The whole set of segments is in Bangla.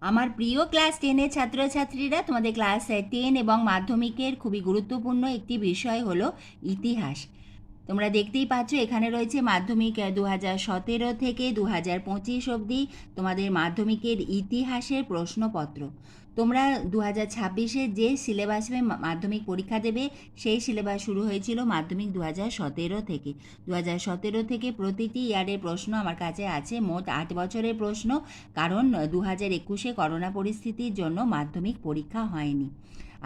আমার প্রিয় ক্লাস 10-এর ছাত্রছাত্রীরা, তোমাদের ক্লাস 10 এবং মাধ্যমিকের খুবই গুরুত্বপূর্ণ একটি বিষয় হলো ইতিহাস। তোমরা দেখতেই পাচ্ছ এখানে রয়েছে মাধ্যমিক 2017 থেকে 2025 অবধি তোমাদের মাধ্যমিকের ইতিহাসের প্রশ্নপত্র। তোমরা 2026-এ যে সিলেবাসে মাধ্যমিক পরীক্ষা দেবে সেই সিলেবাস শুরু হয়েছিল মাধ্যমিক 2017 থেকে। 2017 থেকে প্রতিটি ইয়ারের প্রশ্ন আমার কাছে আছে, মোট 8 বছরের প্রশ্ন, কারণ 2021-এ করোনা পরিস্থিতির জন্য মাধ্যমিক পরীক্ষা হয়নি।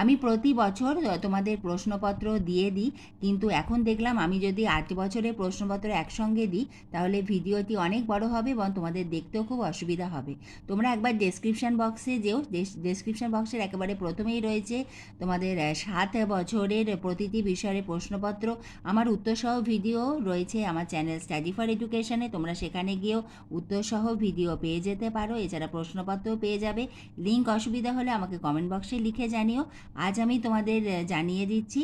আমি প্রতি বছর তোমাদের প্রশ্নপত্র দিয়ে দিই, কিন্তু এখন দেখলাম আমি যদি 8 বছরের প্রশ্নপত্র একসঙ্গে দিই তাহলে ভিডিওটি অনেক বড় হবে এবং তোমাদের দেখতেও খুব অসুবিধা হবে। তোমরা একবার ডেসক্রিপশান বক্সে যেও, ডেসক্রিপশান বক্সের একেবারে প্রথমেই রয়েছে তোমাদের 7 বছরের প্রতিটি বিষয়ের প্রশ্নপত্র। আমার উত্তরসহ ভিডিও রয়েছে আমার চ্যানেল স্টাডি ফর এডুকেশনে, তোমরা সেখানে গিয়েও উত্তরসহ ভিডিও পেয়ে যেতে পারো, এছাড়া প্রশ্নপত্রও পেয়ে যাবে। লিঙ্ক অসুবিধা হলে আমাকে কমেন্ট বক্সে লিখে জানিও। আজ আমি তোমাদের জানিয়ে দিচ্ছি,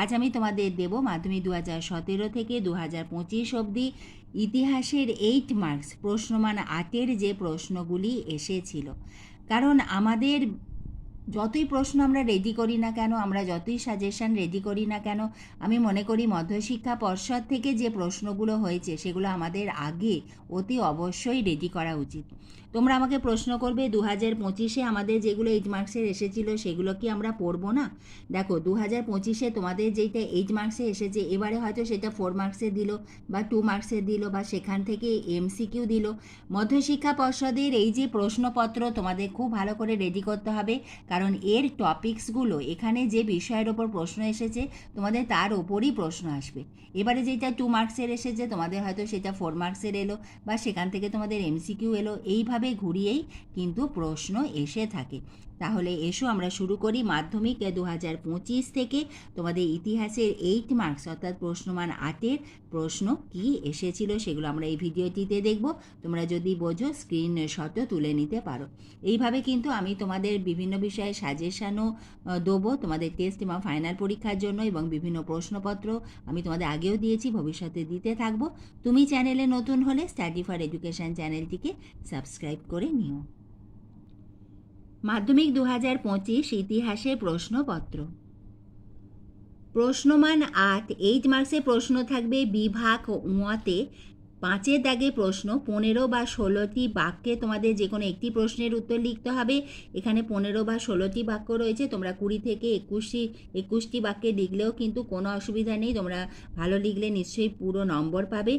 আজ আমি তোমাদের দেব মাধ্যমিক 2017 থেকে 2025 অবধি ইতিহাসের 8 মার্কস প্রশ্নমান 8-এর যে প্রশ্নগুলি এসেছিল। কারণ আমাদের যতই প্রশ্ন আমরা রেডি করি না কেন, আমরা যতই সাজেশন রেডি করি না কেন, আমি মনে করি মধ্যশিক্ষা পর্ষদ থেকে যে প্রশ্নগুলো হয়েছে সেগুলো আমাদের আগে অতি অবশ্যই রেডি করা উচিত। তোমরা আমাকে প্রশ্ন করবে 2025-এ আমাদের যেগুলো 8 মার্কসের এসেছিল সেগুলো কি আমরা পড়বো না? দেখো, 2025-এ তোমাদের যেটা 8 মার্কসে এসেছে এবারে হয়তো সেটা 4 মার্কসে দিল বা 2 মার্কসে দিল বা সেখান থেকে এমসিকিউ দিল। মধ্যশিক্ষা পর্ষদের এই যে প্রশ্নপত্র তোমাদের খুব ভালো করে রেডি করতে হবে, কারণ এর টপিকসগুলো, এখানে যে বিষয়ের ওপর প্রশ্ন এসেছে তোমাদের তার ওপরই প্রশ্ন আসবে। এবারে যেটা 2 মার্কসের এসেছে তোমাদের হয়তো সেটা 4 মার্কসের এলো বা সেখান থেকে তোমাদের এমসিকিউ এলো, এইভাবে ঘুরিয়েই কিন্তু প্রশ্ন এসে থাকে। তাহলে এসো আমরা শুরু করি। মাধ্যমিক 2025 থেকে তোমাদের ইতিহাসের 8 মার্কস অর্থাৎ প্রশ্নমান 8-এর প্রশ্ন কি এসেছিল সেগুলো আমরা এই ভিডিওটিতে দেখব। তোমরা যদি বোঝো স্ক্রিনশটও তুলে নিতে পারো। এইভাবে কিন্তু আমি তোমাদের বিভিন্ন বিষয়ে সাজেশানও দেবো তোমাদের টেস্ট এবং ফাইনাল পরীক্ষার জন্য, এবং বিভিন্ন প্রশ্নপত্র আমি তোমাদের আগেও দিয়েছি, ভবিষ্যতে দিতে থাকবো। তুমি চ্যানেলে নতুন হলে স্টাডি ফর এডুকেশন চ্যানেলটিকে সাবস্ক্রাইব করে নিও। মাধ্যমিক 2025 ইতিহাসের প্রশ্নপত্র। প্রশ্নমান 8 8 মার্কসের প্রশ্ন থাকবে বিভাগ মতে। 5-এর দাগে প্রশ্ন 15 বা 16টি বাক্যে তোমাদের যে কোনো একটি প্রশ্নের উত্তর লিখতে হবে। এখানে 15 বা 16টি বাক্য রয়েছে, তোমরা 20 থেকে 21টি বাক্যে লিখলেও কিন্তু কোনো অসুবিধা নেই, তোমরা ভালো লিখলে নিশ্চয়ই পুরো নম্বর পাবে।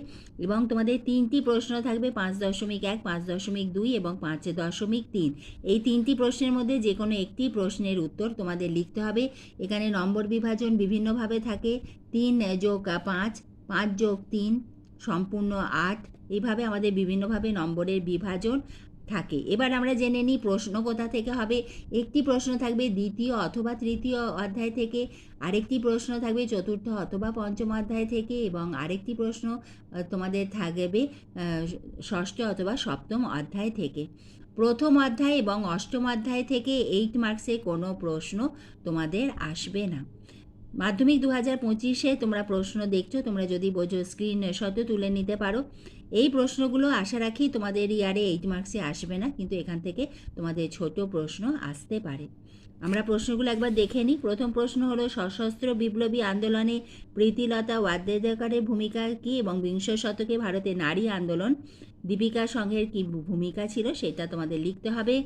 এবং তোমাদের 3টি প্রশ্ন থাকবে, 5.1, 5.2 এবং 5.3। এই 3টি প্রশ্নের মধ্যে যে কোনো একটি প্রশ্নের উত্তর তোমাদের লিখতে হবে। এখানে নম্বর বিভাজন বিভিন্নভাবে থাকে, 3 যোগ 5, 5 যোগ 3 সম্পূর্ণ 8, এইভাবে আমাদের বিভিন্নভাবে নম্বরের বিভাজন থাকে। এবার আমরা জেনে নিই প্রশ্ন কোথা থেকে হবে। একটি প্রশ্ন থাকবে দ্বিতীয় অথবা তৃতীয় অধ্যায় থেকে, আরেকটি প্রশ্ন থাকবে চতুর্থ অথবা পঞ্চম অধ্যায় থেকে, এবং আরেকটি প্রশ্ন তোমাদের থাকবে ষষ্ঠ অথবা সপ্তম অধ্যায় থেকে। প্রথম অধ্যায় এবং অষ্টম অধ্যায় থেকে 8 মার্কসে কোনো প্রশ্ন তোমাদের আসবে না। মাধ্যমিক 2025-এ তোমরা প্রশ্ন দেখছো, তোমরা যদি বোঝো স্ক্রিনশটও তুলে নিতে পারো। এই প্রশ্নগুলো আশা রাখি তোমাদের ইয়ারে 8 মার্কসে আসবে না, কিন্তু এখান থেকে তোমাদের ছোট প্রশ্ন আসতে পারে। আমরা প্রশ্নগুলো একবার দেখে নিই। প্রথম প্রশ্ন হলো, সশস্ত্র বিপ্লবী আন্দোলনে প্রীতিলতা ওয়াদ্দেদারের ভূমিকা কী এবং বিংশ শতকে ভারতে নারী আন্দোলন দীপিকা সংঘের কী ভূমিকা ছিল সেটা তোমাদের লিখতে হবে।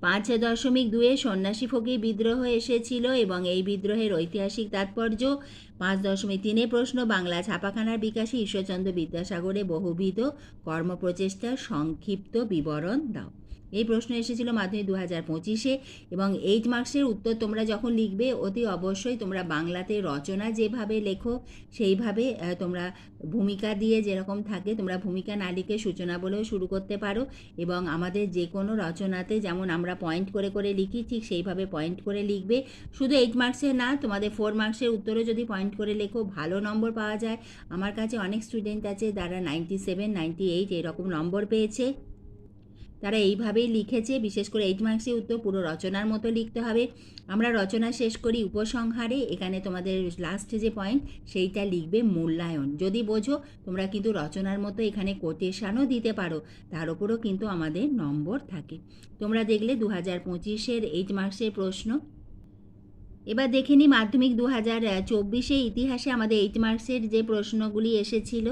5.2 সন্ন্যাসী ফকির বিদ্রোহ এসেছিল এবং এই বিদ্রোহের ঐতিহাসিক তাৎপর্য। 5.3 প্রশ্ন, বাংলা ছাপাখানার বিকাশে ঈশ্বরচন্দ্র বিদ্যাসাগরের বহুবিধ কর্মপ্রচেষ্টার সংক্ষিপ্ত বিবরণ দাও। এই প্রশ্ন এসেছিল মাধ্যমিক 2025-এ, এবং 8 মার্কসের উত্তর তোমরা যখন লিখবে অতি অবশ্যই তোমরা বাংলাতে রচনা যেভাবে লেখো সেইভাবে তোমরা ভূমিকা দিয়ে যেরকম থাকে তোমরা ভূমিকা না লিখে সূচনা বলেও শুরু করতে পারো, এবং আমাদের যে কোনো রচনাতে যেমন আমরা পয়েন্ট করে করে লিখি ঠিক সেইভাবে পয়েন্ট করে লিখবে। শুধু 8 মার্কসের না, তোমাদের 4 মার্কসের উত্তরে যদি পয়েন্ট করে লেখো ভালো নম্বর পাওয়া যায়। আমার কাছে অনেক স্টুডেন্ট আছে যারা 97, 98 এরকম নম্বর পেয়েছে। তারা এইভাবেই লিখেছে। বিশেষ করে 8 মার্কসের উত্তর পুরো রচনার মতো লিখতে হবে। আমরা রচনা শেষ করি উপসংহারে। এখানে তোমাদের লাস্ট যে পয়েন্ট সেইটা লিখবে মূল্যায়ন। যদি বোঝো তোমরা কিন্তু রচনার মতো এখানে কোটেশানও দিতে পারো, তার উপরও কিন্তু আমাদের নম্বর থাকে। তোমরা দেখলে 2025-এর 8 মার্কসের প্রশ্ন। এবার দেখে নিই মাধ্যমিক 2024-এ ইতিহাসে আমাদের 8 মার্কসের যে প্রশ্নগুলি এসেছিল।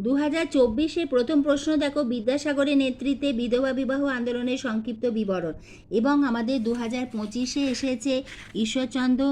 2024-এর প্রথম প্রশ্ন দেখো, বিদ্যাসাগরের নেতৃত্বে বিধবা বিবাহ আন্দোলনের সংক্ষিপ্ত বিবরণ। এবং আমাদের 2025-এ এসেছে ঈশ্বরচন্দ্র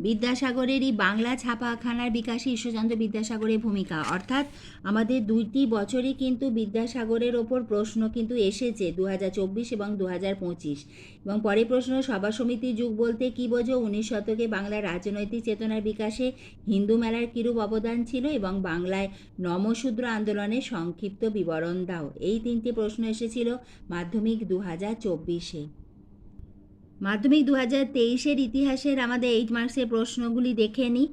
বিদ্যাসাগরেরই বাংলা ছাপাখানার বিকাশে ঈশ্বরচন্দ্র বিদ্যাসাগরের ভূমিকা। অর্থাৎ আমাদের 2টি বছরই কিন্তু বিদ্যাসাগরের ওপর প্রশ্ন কিন্তু এসেছে, 2024 এবং 2025। এবং পরের প্রশ্ন, সভা সমিতির যুগ বলতে কী বোঝো? 19 শতকে বাংলার রাজনৈতিক চেতনার বিকাশে হিন্দু মেলার কিরূপ অবদান ছিল এবং বাংলায় নমশূদ্র আন্দোলনের সংক্ষিপ্ত বিবরণ দাও। এই 3টি প্রশ্ন এসেছিল মাধ্যমিক 2024-এ। মাধ্যমিক 2023-এর ইতিহাসের আমাদের 8 মার্কসের প্রশ্নগুলি দেখে নিই।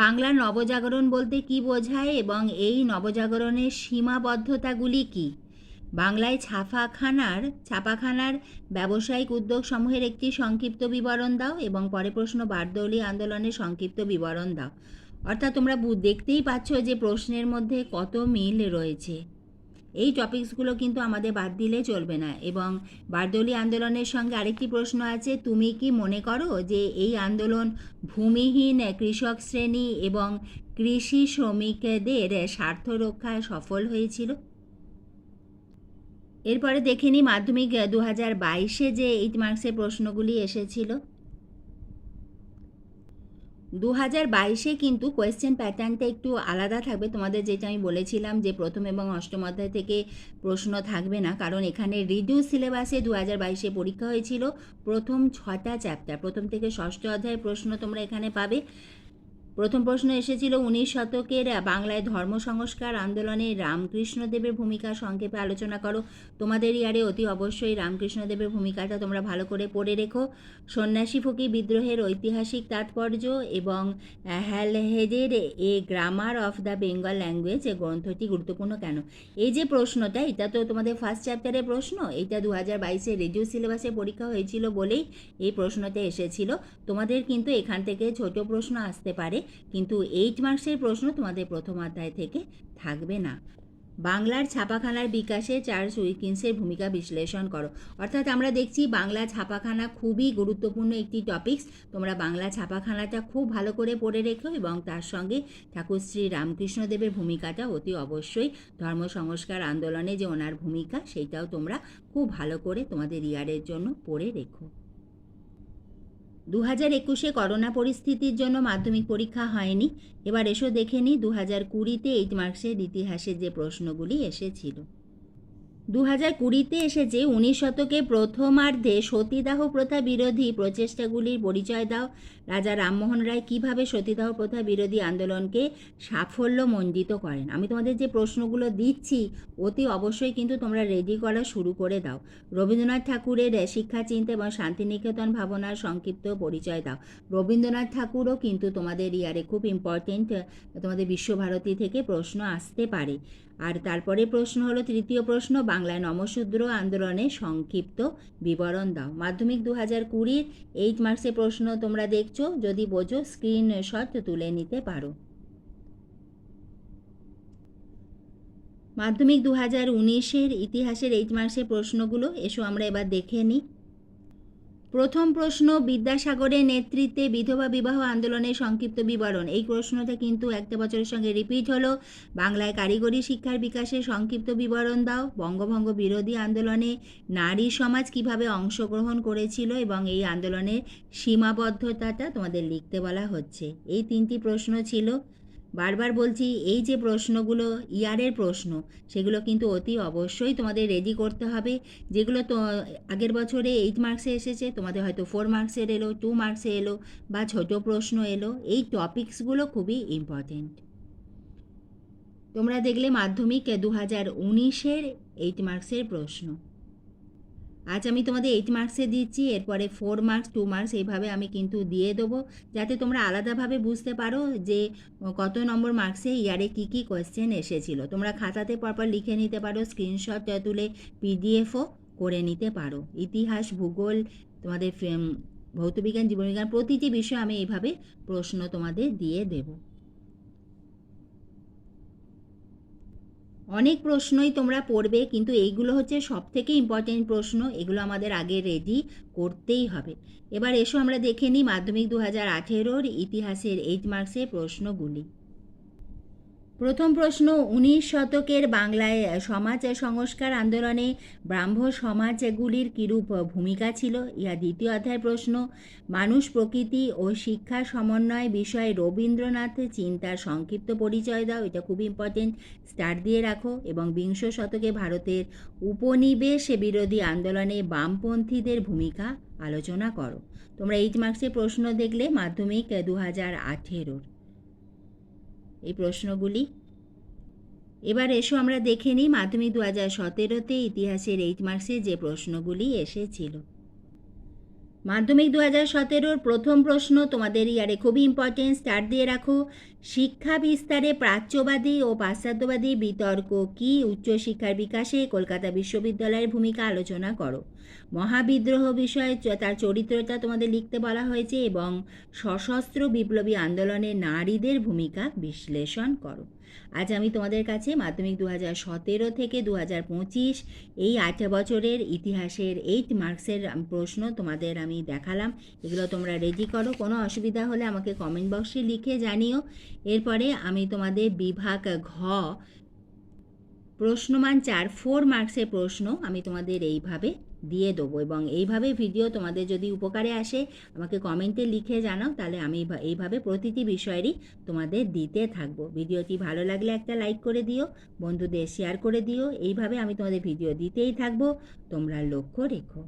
বাংলার নবজাগরণ বলতে কী বোঝায় এবং এই নবজাগরণের সীমাবদ্ধতাগুলি কী? বাংলায় ছাপাখানার ব্যবসায়িক উদ্যোগ সমূহের একটি সংক্ষিপ্ত বিবরণ দাও। এবং পরে প্রশ্ন, বারদৌলি আন্দোলনের সংক্ষিপ্ত বিবরণ দাও। অর্থাৎ তোমরা দেখতেই পাচ্ছ যে প্রশ্নের মধ্যে কত মিল রয়েছে। এই টপিকসগুলো কিন্তু আমাদের বাদ দিলে চলবে না। এবং বারদৌলি আন্দোলনের সঙ্গে আরেকটি প্রশ্ন আছে, তুমি কি মনে করো যে এই আন্দোলন ভূমিহীন কৃষক শ্রেণী এবং কৃষি শ্রমিকদের স্বার্থ রক্ষায় সফল হয়েছিল? এরপরে দেখে নিই মাধ্যমিক 2022-এ যে 8 মার্কসের প্রশ্নগুলি এসেছিল। 2022-এ কিন্তু কোয়েশ্চেন প্যাটার্নটা একটু আলাদা থাকবে। তোমাদের যেটা আমি বলেছিলাম যে প্রথম এবং অষ্টম অধ্যায় থেকে প্রশ্ন থাকবে না, কারণ এখানে রিডিউস সিলেবাসে 2022-এ পরীক্ষা হয়েছিল প্রথম 6টা চ্যাপ্টার, প্রথম থেকে ষষ্ঠ অধ্যায়ের প্রশ্ন তোমরা এখানে পাবে। প্রথম প্রশ্ন এসেছিল 19 শতকের বাংলায় ধর্ম সংস্কার আন্দোলনে রামকৃষ্ণদেবের ভূমিকা সংক্ষেপে আলোচনা করো। তোমাদের ইয়ারে অতি অবশ্যই রামকৃষ্ণদেবের ভূমিকাটা তোমরা ভালো করে পড়ে রেখো। সন্ন্যাসী ফকির বিদ্রোহের ঐতিহাসিক তাৎপর্য এবং হ্যালহেডের a grammar of the Bengal language এই গ্রন্থটি গুরুত্বপূর্ণ কেন? এই যে প্রশ্নটা, এটা তো তোমাদের ফার্স্ট চ্যাপ্টারের প্রশ্ন। এইটা 2022-এ রিডিউস সিলেবাসে পরীক্ষা হয়েছিল বলেই এই প্রশ্নটা এসেছিল। তোমাদের কিন্তু এখান থেকে ছোট প্রশ্ন আসতে পারে, কিন্তু 8 মার্কসের প্রশ্ন তোমাদের প্রথম অধ্যায় থেকে থাকবে না। বাংলার ছাপাখানার বিকাশে চার্লস উইকিন্সের ভূমিকা বিশ্লেষণ করো। অর্থাৎ আমরা দেখছি বাংলা ছাপাখানা খুবই গুরুত্বপূর্ণ একটি টপিকস। তোমরা বাংলা ছাপাখানাটা খুব ভালো করে পড়ে রেখো এবং তার সঙ্গে ঠাকুর শ্রী রামকৃষ্ণদেবের ভূমিকাটা অতি অবশ্যই, ধর্ম সংস্কার আন্দোলনে যে ওনার ভূমিকা সেইটাও তোমরা খুব ভালো করে তোমাদের ইয়ারের জন্য পড়ে রেখো। 2021-এ করোনা পরিস্থিতির জন্য মাধ্যমিক পরীক্ষা হয়নি। এবার এসো দেখে নিই 2020-তে 8 মার্কসের ইতিহাসের যে প্রশ্নগুলি এসেছিল। 2020-তে এসেছে 19 শতকে প্রথমার্ধে সতীদাহ প্রথা বিরোধী প্রচেষ্টাগুলির পরিচয় দাও। রাজা রামমোহন রায় কীভাবে সতীদাহ প্রথা বিরোধী আন্দোলনকে সাফল্যমণ্ডিত করেন? আমি তোমাদের যে প্রশ্নগুলো দিচ্ছি অতি অবশ্যই কিন্তু তোমরা রেডি করা শুরু করে দাও। রবীন্দ্রনাথ ঠাকুরের শিক্ষা চিন্তা এবং শান্তিনিকেতন ভাবনার সংক্ষিপ্ত পরিচয় দাও। রবীন্দ্রনাথ ঠাকুরও কিন্তু তোমাদের ইয়ারে খুব ইম্পর্টেন্ট, তোমাদের বিশ্বভারতী থেকে প্রশ্ন আসতে পারে। আর তারপরে প্রশ্ন হলো, তৃতীয় প্রশ্ন, বাংলায় নমশূদ্র আন্দোলনের সংক্ষিপ্ত বিবরণ দাও। মাধ্যমিক 2020-র 8 মার্কসের প্রশ্ন তোমরা দেখছো, যদি বোঝো স্ক্রিনশট তুলে নিতে পারো। মাধ্যমিক 2019-এর ইতিহাসের 8 মার্কসের প্রশ্নগুলো এসো আমরা এবার দেখে নিই। প্রথম প্রশ্ন, বিদ্যাসাগরের নেতৃত্বে বিধবা বিবাহ আন্দোলনের সংক্ষিপ্ত বিবরণ। এই প্রশ্নটা কিন্তু একটা বছরের সঙ্গে রিপিট হলো। বাংলায় কারিগরি শিক্ষার বিকাশে সংক্ষিপ্ত বিবরণ দাও। বঙ্গভঙ্গ বিরোধী আন্দোলনে নারী সমাজ কিভাবে অংশগ্রহণ করেছিল এবং এই আন্দোলনের সীমাবদ্ধতাটা তোমাদের লিখতে বলা হচ্ছে। এই 3টি প্রশ্ন ছিল। বারবার বলছি, এই যে প্রশ্নগুলো ইয়ারের প্রশ্ন সেগুলো কিন্তু অতি অবশ্যই তোমাদের রেডি করতে হবে। যেগুলো তো আগের বছরে 8 মার্কসে এসেছে, তোমাদের হয়তো 4 মার্কসের এলো, 2 মার্কসে এলো বা ছোট প্রশ্ন এলো, এই টপিকসগুলো খুবই ইম্পর্টেন্ট। তোমরা দেখলে মাধ্যমিক 2019-এর 8 মার্কসের প্রশ্ন। আজ আমি তোমাদের 8 মার্কসে দিচ্ছি, এরপরে 4 মার্কস 2 মার্কস এইভাবে আমি কিন্তু দিয়ে দেবো, যাতে তোমরা আলাদাভাবে বুঝতে পারো যে কত নম্বর মার্কসে ইয়ারে কী কী কোয়েশ্চেন এসেছিলো। তোমরা খাতাতে পরপর লিখে নিতে পারো, স্ক্রিনশট তুলে পিডিএফও করে নিতে পারো। ইতিহাস, ভূগোল, তোমাদের ভৌতবিজ্ঞান, জীবনবিজ্ঞান প্রতিটি বিষয়ে আমি এইভাবে প্রশ্ন তোমাদের দিয়ে দেব। অনেক প্রশ্নই তোমরা পড়বে, কিন্তু এইগুলো হচ্ছে সবথেকে ইম্পর্টেন্ট প্রশ্ন, এগুলো আমাদের আগে রেডি করতেই হবে। এবার এসো আমরা দেখে নিই মাধ্যমিক 2018-র ইতিহাসের 8 মার্কসের প্রশ্নগুলি। প্রথম প্রশ্ন, 19 শতকের বাংলায় সমাজ সংস্কার আন্দোলনে ব্রাহ্ম সমাজগুলির কিরূপ ভূমিকা ছিল? ইহা দ্বিতীয় অধ্যায়ের প্রশ্ন। মানুষ, প্রকৃতি ও শিক্ষা সমন্বয় বিষয়ে রবীন্দ্রনাথ চিন্তার সংক্ষিপ্ত পরিচয় দাও। এটা খুব ইম্পর্টেন্ট, স্টার দিয়ে রাখো। এবং বিংশ শতকে ভারতের উপনিবেশ বিরোধী আন্দোলনে বামপন্থীদের ভূমিকা আলোচনা করো। তোমরা 8 মার্কসের প্রশ্ন দেখলে মাধ্যমিক 2018-র এই প্রশ্নগুলি। এবার এসো আমরা দেখে নিই মাধ্যমিক 2017-তে ইতিহাসের 8 মার্কসে যে প্রশ্নগুলি এসেছিল। মাধ্যমিক 2017-র প্রথম প্রশ্ন তোমাদের ইয়ারে খুবই ইম্পর্টেন্ট, স্টার দিয়ে রাখো। শিক্ষা বিস্তারে প্রাচ্যবাদী ও পাশ্চাত্যবাদী বিতর্ক কি? উচ্চশিক্ষার বিকাশে কলকাতা বিশ্ববিদ্যালয়ের ভূমিকা আলোচনা করো। মহাবিদ্রোহ বিষয়ে তার চরিত্রটা তোমাদের লিখতে বলা হয়েছে এবং সশস্ত্র বিপ্লবী আন্দোলনে নারীদের ভূমিকা বিশ্লেষণ করো। আজ আমি তোমাদের কাছে মাধ্যমিক 2017 থেকে 2025 এই 8 বছরের ইতিহাসের 8 মার্কসের প্রশ্ন তোমাদের আমি দেখালাম। এগুলো তোমরা রেডি করো, কোনো অসুবিধা হলে আমাকে কমেন্ট বক্সে লিখে জানিও। এরপরে আমি তোমাদের বিভাগ ঘ প্রশ্নমান 4 মার্কসের প্রশ্ন আমি তোমাদের এইভাবে দিয়ে দেবো, এবং এইভাবে ভিডিও তোমাদের যদি উপকারে আসে আমাকে কমেন্টে লিখে জানাও, তাহলে আমি এইভাবে প্রতিটি বিষয়েরই তোমাদের দিতে থাকবো। ভিডিওটি ভালো লাগলে একটা লাইক করে দিও, বন্ধুদের শেয়ার করে দিও। এইভাবে আমি তোমাদের ভিডিও দিতেই থাকবো, তোমরা লক্ষ্য রেখো।